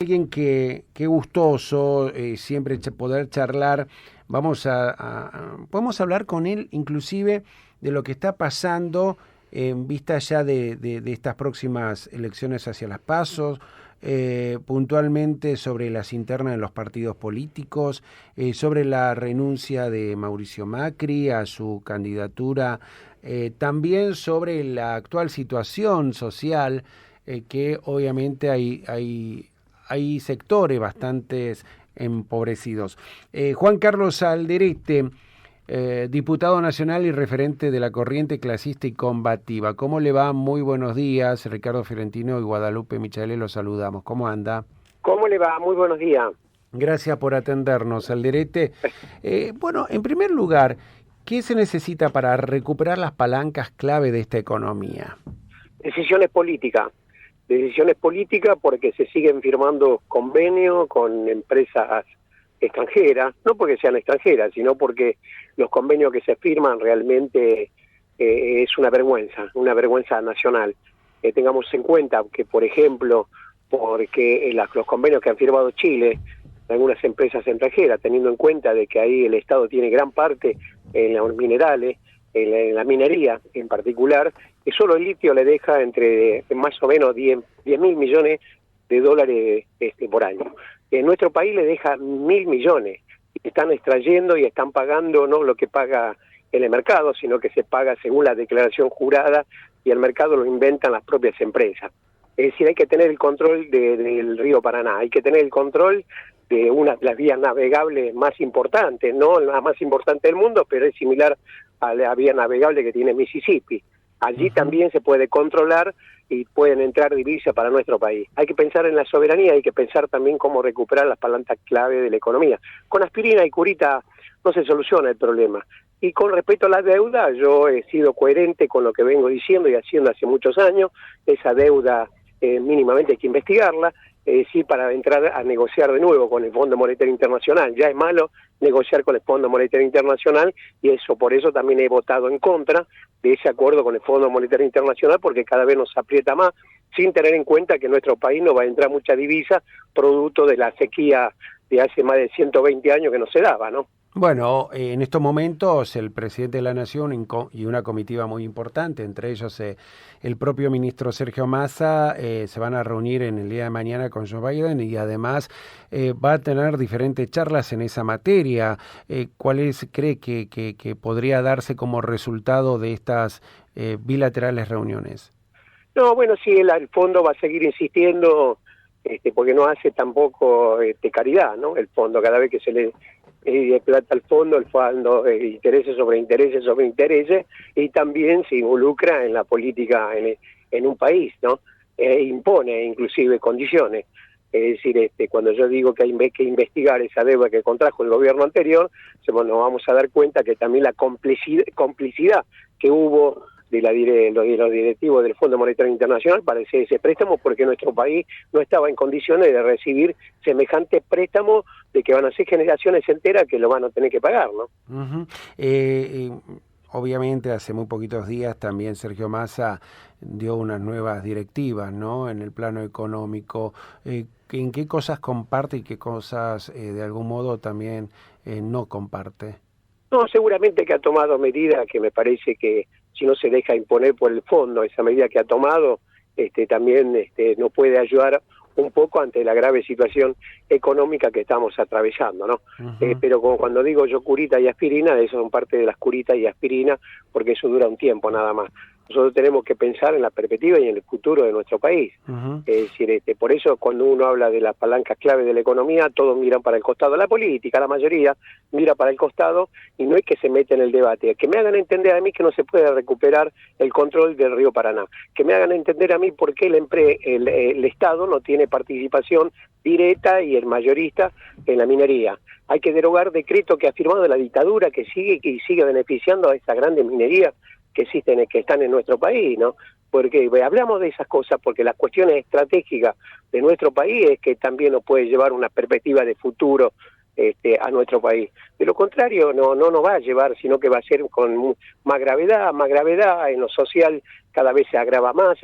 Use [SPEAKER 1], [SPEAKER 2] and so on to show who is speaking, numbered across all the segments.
[SPEAKER 1] Alguien que gustoso, siempre poder charlar. Podemos hablar con él inclusive de lo que está pasando en vista ya de estas próximas elecciones hacia las PASO, puntualmente sobre las internas de los partidos políticos, sobre la renuncia de Mauricio Macri a su candidatura, también sobre la actual situación social, que obviamente hay sectores bastante empobrecidos. Juan Carlos Alderete, diputado nacional y referente de la corriente clasista y combativa. ¿Cómo le va? Muy buenos días. Ricardo Fiorentino y Guadalupe Michaele los saludamos. ¿Cómo anda?
[SPEAKER 2] ¿Cómo le va? Muy buenos días.
[SPEAKER 1] Gracias por atendernos, Alderete. Bueno, en primer lugar, ¿qué se necesita para recuperar las palancas clave de esta economía?
[SPEAKER 2] Decisiones políticas porque se siguen firmando convenios con empresas extranjeras, no porque sean extranjeras, sino porque los convenios que se firman realmente es una vergüenza nacional. Tengamos en cuenta que, por ejemplo, porque los convenios que han firmado Chile, algunas empresas extranjeras, teniendo en cuenta de que ahí el Estado tiene gran parte en los minerales, en la minería en particular, que solo el litio le deja entre más o menos 10 mil millones de dólares por año. En nuestro país le deja 1.000 millones. Están extrayendo y están pagando no lo que paga en el mercado, sino que se paga según la declaración jurada, y el mercado lo inventan las propias empresas. Es decir, hay que tener el control del río Paraná, hay que tener el control de una de las vías navegables más importantes, no la más importante del mundo, pero es similar a la vía navegable que tiene Mississippi. Allí también se puede controlar y pueden entrar divisas para nuestro país. Hay que pensar en la soberanía, hay que pensar también cómo recuperar las palancas clave de la economía. Con aspirina y curita no se soluciona el problema. Y con respecto a la deuda, yo he sido coherente con lo que vengo diciendo y haciendo hace muchos años. Esa deuda mínimamente hay que investigarla, sí, para entrar a negociar de nuevo con el Fondo Monetario Internacional. Ya es malo negociar con el Fondo Monetario Internacional, y por eso también he votado en contra de ese acuerdo con el Fondo Monetario Internacional, porque cada vez nos aprieta más, sin tener en cuenta que nuestro país no va a entrar mucha divisa, producto de la sequía de hace más de 120 años que no se daba, ¿no?
[SPEAKER 1] Bueno, en estos momentos el presidente de la Nación y una comitiva muy importante, entre ellos el propio ministro Sergio Massa, se van a reunir en el día de mañana con Joe Biden, y además va a tener diferentes charlas en esa materia. ¿Cuáles cree que podría darse como resultado de estas bilaterales reuniones?
[SPEAKER 2] No, bueno, sí, el fondo va a seguir insistiendo, porque no hace tampoco caridad, ¿no? El fondo, cada vez que se le plata al fondo, intereses sobre intereses sobre intereses, y también se involucra en la política en un país, ¿no? Impone inclusive condiciones. Es decir, cuando yo digo que hay que investigar esa deuda que contrajo el gobierno anterior, nos vamos a dar cuenta que también la complicidad que hubo de los directivos del Fondo Monetario Internacional para ese préstamo, porque nuestro país no estaba en condiciones de recibir semejante préstamo, de que van a ser generaciones enteras que lo van a tener que pagar, ¿no?
[SPEAKER 1] Obviamente hace muy poquitos días también Sergio Massa dio unas nuevas directivas, ¿no?, en el plano económico. ¿En qué cosas comparte y qué cosas de algún modo también no comparte?
[SPEAKER 2] No, seguramente que ha tomado medidas que me parece que, si no se deja imponer por el fondo, esa medida que ha tomado también nos puede ayudar un poco ante la grave situación económica que estamos atravesando, ¿no? Pero como cuando digo yo curita y aspirina, eso son parte de las curitas y aspirina, porque eso dura un tiempo nada más. Nosotros tenemos que pensar en la perspectiva y en el futuro de nuestro país. Es decir, por eso cuando uno habla de las palancas clave de la economía, todos miran para el costado. La política, la mayoría, mira para el costado, y no es que se mete en el debate. Que me hagan entender a mí que no se puede recuperar el control del río Paraná. Que me hagan entender a mí por qué el Estado no tiene participación directa y el mayorista en la minería. Hay que derogar decretos que ha firmado la dictadura, que sigue beneficiando a esa grande minería que existen, que están en nuestro país, ¿no? Porque hablamos de esas cosas porque las cuestiones estratégicas de nuestro país es que también nos puede llevar una perspectiva de futuro a nuestro país. De lo contrario, no nos va a llevar, sino que va a ser con más gravedad en lo social. Cada vez se agrava más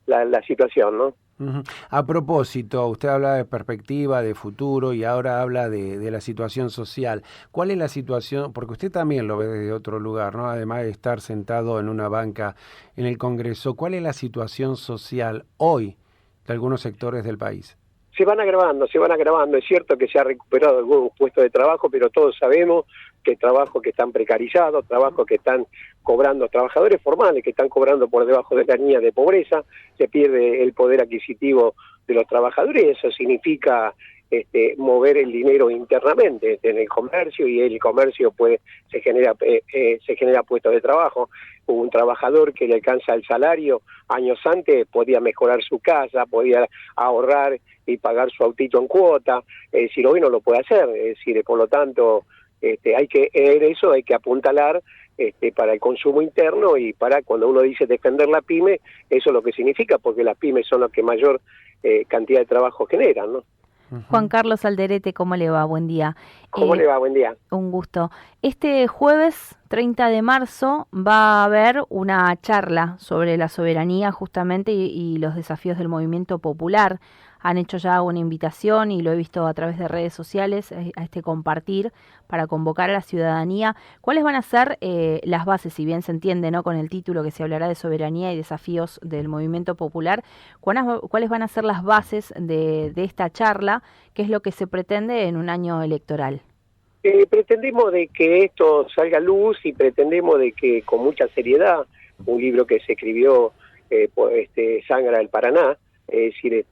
[SPEAKER 2] la situación, ¿no?
[SPEAKER 1] Ujú. A propósito, usted habla de perspectiva, de futuro y ahora habla de la situación social. ¿Cuál es la situación? Porque usted también lo ve desde otro lugar, ¿no? Además de estar sentado en una banca en el Congreso, ¿cuál es la situación social hoy de algunos sectores del país?
[SPEAKER 2] Se van agravando, se van agravando. Es cierto que se ha recuperado algunos puestos de trabajo, pero todos sabemos que trabajos que están precarizados, trabajos que están cobrando, trabajadores formales que están cobrando por debajo de la línea de pobreza, se pierde el poder adquisitivo de los trabajadores, y eso significa mover el dinero internamente en el comercio, y el comercio se genera puestos de trabajo. Un trabajador que le alcanza el salario años antes podía mejorar su casa, podía ahorrar y pagar su autito en cuota, es decir, hoy no lo puede hacer, es decir, por lo tanto hay que eso, hay que apuntalar para el consumo interno, y para cuando uno dice defender la pyme, eso es lo que significa, porque las pymes son las que mayor cantidad de trabajo generan, ¿no?
[SPEAKER 3] Juan Carlos Alderete, ¿cómo le va? Buen día.
[SPEAKER 2] ¿Cómo le va? Buen día.
[SPEAKER 3] Un gusto. Este jueves 30 de marzo va a haber una charla sobre la soberanía justamente y los desafíos del movimiento popular. Han hecho ya una invitación y lo he visto a través de redes sociales a este compartir para convocar a la ciudadanía. ¿Cuáles van a ser las bases, si bien se entiende, ¿no?, con el título que se hablará de soberanía y desafíos del movimiento popular? ¿Cuáles van a ser las bases de esta charla? ¿Qué es lo que se pretende en un año electoral?
[SPEAKER 2] Pretendemos de que esto salga a luz, y pretendemos de que con mucha seriedad, un libro que se escribió por Sangra del Paraná, es decir,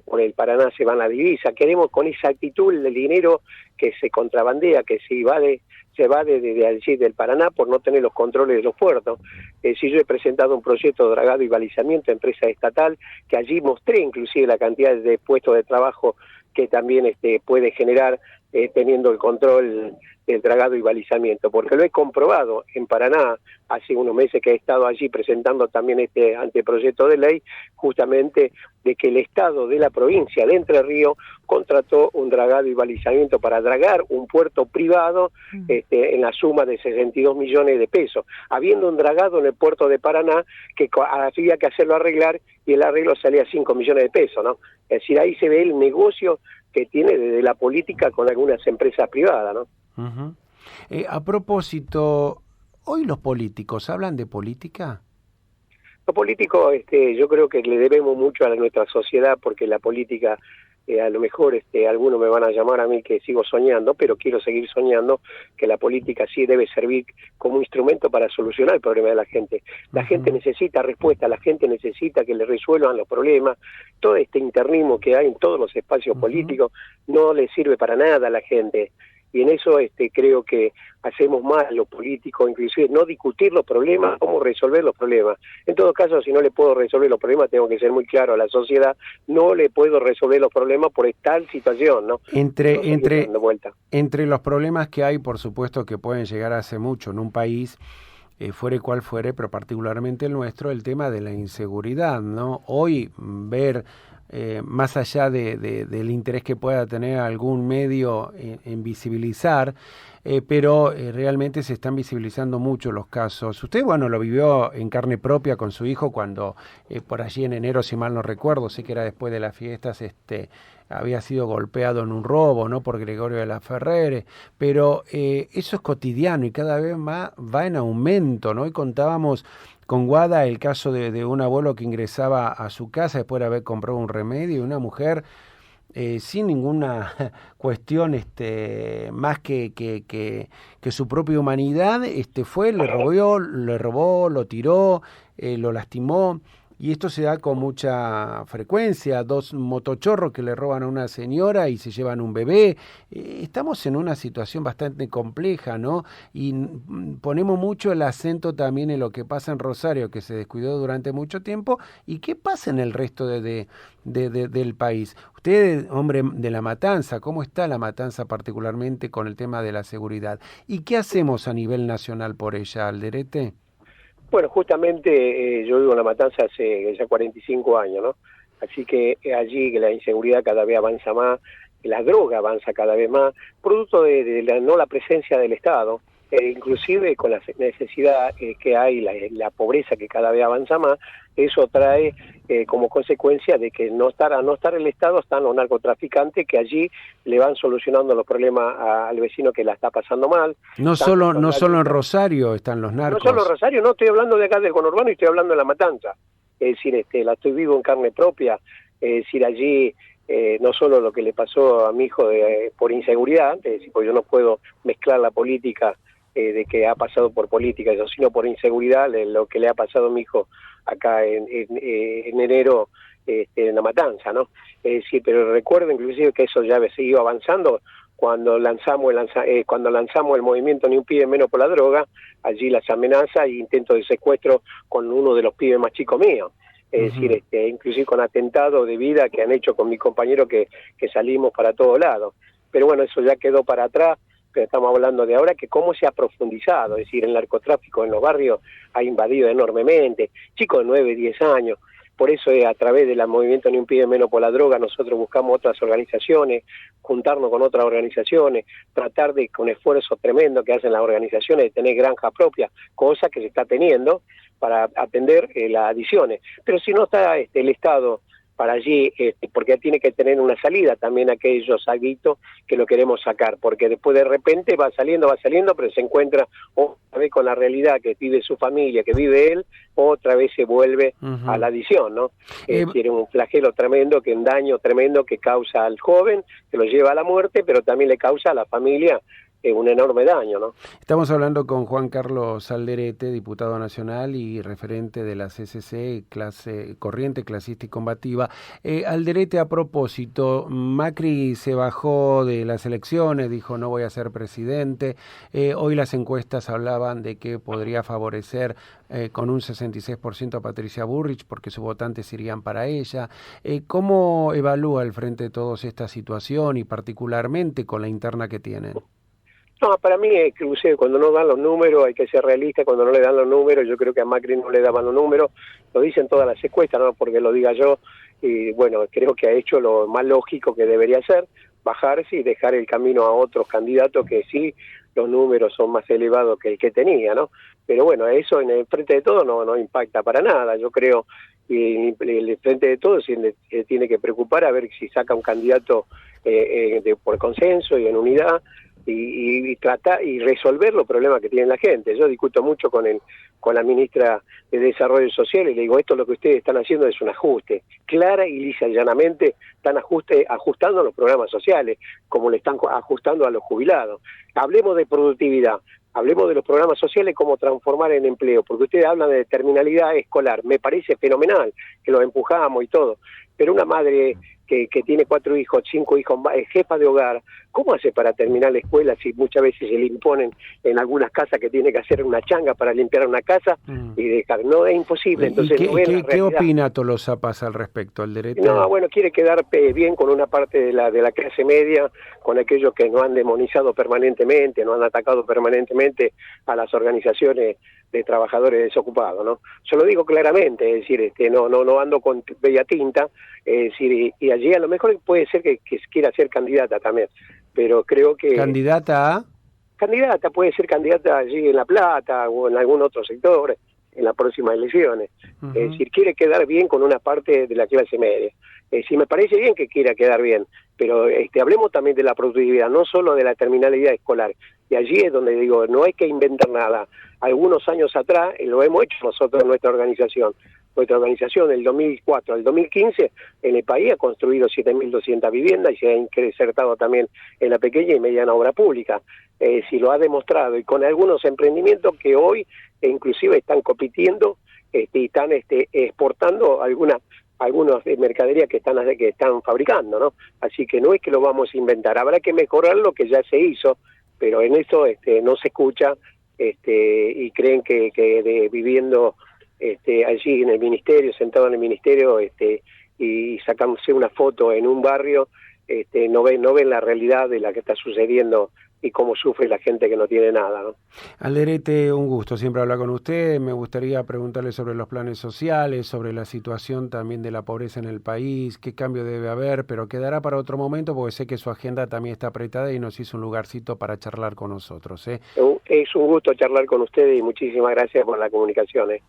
[SPEAKER 2] por el Paraná se van la divisa. Queremos con esa actitud el dinero que se contrabandea, que se va desde allí del Paraná por no tener los controles de los puertos. Si yo he presentado un proyecto de dragado y balizamiento, empresa estatal, que allí mostré inclusive la cantidad de puestos de trabajo que también puede generar teniendo el control del dragado y balizamiento, porque lo he comprobado en Paraná hace unos meses que he estado allí presentando también este anteproyecto de ley, justamente de que el Estado de la provincia de Entre Ríos contrató un dragado y balizamiento para dragar un puerto privado en la suma de 62 millones de pesos, habiendo un dragado en el puerto de Paraná que había que hacerlo arreglar, y el arreglo salía 5 millones de pesos, ¿no? Es decir, ahí se ve el negocio que tiene desde la política con algunas empresas privadas, ¿no?
[SPEAKER 1] Uh-huh. A propósito, ¿hoy los políticos hablan de política?
[SPEAKER 2] Los políticos, yo creo que le debemos mucho a nuestra sociedad, porque la política, a lo mejor algunos me van a llamar a mí que sigo soñando, pero quiero seguir soñando que la política sí debe servir como instrumento para solucionar el problema de la gente. La gente necesita respuesta, la gente necesita que le resuelvan los problemas. Todo este internismo que hay en todos los espacios políticos no le sirve para nada a la gente. Y en eso creo que hacemos mal los políticos, inclusive no discutir los problemas, cómo resolver los problemas. En todo caso, si no le puedo resolver los problemas, tengo que ser muy claro a la sociedad, no le puedo resolver los problemas por tal situación, ¿no?
[SPEAKER 1] Entre los problemas que hay, por supuesto que pueden llegar hace mucho en un país, fuere cual fuere, pero particularmente el nuestro, el tema de la inseguridad, ¿no? Hoy ver más allá del interés que pueda tener algún medio en visibilizar, pero realmente se están visibilizando mucho los casos. Usted, bueno, lo vivió en carne propia con su hijo cuando por allí en enero, si mal no recuerdo, sé que era después de las fiestas, había sido golpeado en un robo, ¿no?, por Gregorio de la Ferrere, pero eso es cotidiano y cada vez más va en aumento, ¿no? Hoy contábamos con Guada el caso de un abuelo que ingresaba a su casa después de haber comprado un remedio, y una mujer sin ninguna cuestión más que su propia humanidad, fue, le robó, lo tiró, lo lastimó. Y esto se da con mucha frecuencia, 2 motochorros que le roban a una señora y se llevan un bebé. Estamos en una situación bastante compleja, ¿no? Y ponemos mucho el acento también en lo que pasa en Rosario, que se descuidó durante mucho tiempo, y qué pasa en el resto del país. Usted, hombre de La Matanza, ¿cómo está La Matanza particularmente con el tema de la seguridad? ¿Y qué hacemos a nivel nacional por ella, Alderete?
[SPEAKER 2] Bueno, justamente yo vivo en La Matanza hace ya 45 años, ¿no? Así que allí que la inseguridad cada vez avanza más, la droga avanza cada vez más, producto de la presencia del Estado. inclusive con la necesidad que hay, la pobreza que cada vez avanza más, eso trae como consecuencia de que al no estar el Estado están los narcotraficantes que allí le van solucionando los problemas al vecino que la está pasando mal.
[SPEAKER 1] No solo en Rosario están los narcos.
[SPEAKER 2] No solo en Rosario, no estoy hablando de acá del conurbano y estoy hablando de La Matanza. Es decir, la estoy vivo en carne propia. Es decir, allí no solo lo que le pasó a mi hijo por inseguridad, es decir, porque yo no puedo mezclar la política de que ha pasado por política, sino por inseguridad, lo que le ha pasado a mi hijo acá en enero en La Matanza, ¿no? Es decir, pero recuerdo inclusive que eso ya se iba avanzando cuando lanzamos el movimiento Ni un pibe menos por la droga, allí las amenazas e intentos de secuestro con uno de los pibes más chicos míos. Es decir, inclusive con atentados de vida que han hecho con mi compañero que salimos para todos lados. Pero bueno, eso ya quedó para atrás, pero estamos hablando de ahora que cómo se ha profundizado, es decir, el narcotráfico en los barrios ha invadido enormemente, chicos de 9, 10 años. Por eso a través del movimiento Ni un pibe menos por la droga nosotros buscamos otras organizaciones, juntarnos con otras organizaciones, tratar de, con esfuerzos tremendos que hacen las organizaciones, de tener granja propia, cosa que se está teniendo para atender las adicciones. Pero si no está el Estado para allí, porque tiene que tener una salida también aquellos saguitos que lo queremos sacar, porque después de repente va saliendo, pero se encuentra otra vez con la realidad que vive su familia, que vive él, otra vez se vuelve a la adicción, ¿no? Tiene un flagelo tremendo, un daño tremendo que causa al joven, que lo lleva a la muerte, pero también le causa a la familia un enorme daño, ¿no?
[SPEAKER 1] Estamos hablando con Juan Carlos Alderete, diputado nacional y referente de la CCC, Corriente Clasista y Combativa. Alderete, a propósito, Macri se bajó de las elecciones, dijo no voy a ser presidente. Hoy las encuestas hablaban de que podría favorecer con un 66% a Patricia Bullrich porque sus votantes irían para ella. ¿Cómo evalúa el Frente de Todos esta situación y particularmente con la interna que tienen?
[SPEAKER 2] No, para mí, inclusive cuando no dan los números hay que ser realista, cuando no le dan los números, yo creo que a Macri no le daban los números, lo dicen todas las encuestas, no porque lo diga yo, y bueno, creo que ha hecho lo más lógico que debería hacer, bajarse y dejar el camino a otros candidatos que sí, los números son más elevados que el que tenía, ¿no? Pero bueno, eso en el Frente de Todos no impacta para nada, yo creo, y el Frente de Todos tiene que preocupar a ver si saca un candidato por consenso y en unidad, y tratar y resolver los problemas que tiene la gente. Yo discuto mucho con la ministra de Desarrollo Social y le digo, esto lo que ustedes están haciendo es un ajuste, clara y lisa y llanamente están ajustando los programas sociales, como le están ajustando a los jubilados. Hablemos de productividad, hablemos de los programas sociales, cómo transformar en empleo, porque ustedes hablan de terminalidad escolar, me parece fenomenal que los empujamos y todo, pero una madre que tiene 4 hijos, 5 hijos, es jefa de hogar, ¿cómo hace para terminar la escuela si muchas veces se le imponen en algunas casas que tiene que hacer una changa para limpiar una casa y dejar? No, es imposible. Entonces,
[SPEAKER 1] ¿Qué opina Tolosa Paz al respecto, Alderete?
[SPEAKER 2] No, bueno, quiere quedar bien con una parte de la clase media, con aquellos que no han demonizado permanentemente, no han atacado permanentemente a las organizaciones de trabajadores desocupados, ¿no? Se lo digo claramente, es decir, no ando con bella tinta, es decir, y allí a lo mejor puede ser que quiera ser candidata también, pero creo que...
[SPEAKER 1] ¿Candidata a?
[SPEAKER 2] Candidata, puede ser candidata allí en La Plata o en algún otro sector en las próximas elecciones. Es decir, quiere quedar bien con una parte de la clase media. Sí, me parece bien que quiera quedar bien, pero hablemos también de la productividad, no solo de la terminalidad escolar. Y allí es donde digo, no hay que inventar nada. Algunos años atrás, lo hemos hecho nosotros en nuestra organización. Nuestra organización, del 2004 al 2015, en el país ha construido 7.200 viviendas y se ha insertado también en la pequeña y mediana obra pública. Si lo ha demostrado, y con algunos emprendimientos que hoy inclusive están compitiendo y están exportando algunas mercaderías que están fabricando, ¿no? Así que no es que lo vamos a inventar, habrá que mejorar lo que ya se hizo, pero en eso no se escucha y creen que viviendo allí en el ministerio, sentado en el ministerio y sacándose una foto en un barrio, no ven la realidad de la que está sucediendo y cómo sufre la gente que no tiene nada, ¿no?
[SPEAKER 1] Alderete, un gusto siempre hablar con usted. Me gustaría preguntarle sobre los planes sociales, sobre la situación también de la pobreza en el país, qué cambio debe haber, pero quedará para otro momento porque sé que su agenda también está apretada y nos hizo un lugarcito para charlar con nosotros, ¿eh?
[SPEAKER 2] Es un gusto charlar con ustedes y muchísimas gracias por la comunicación, ¿eh?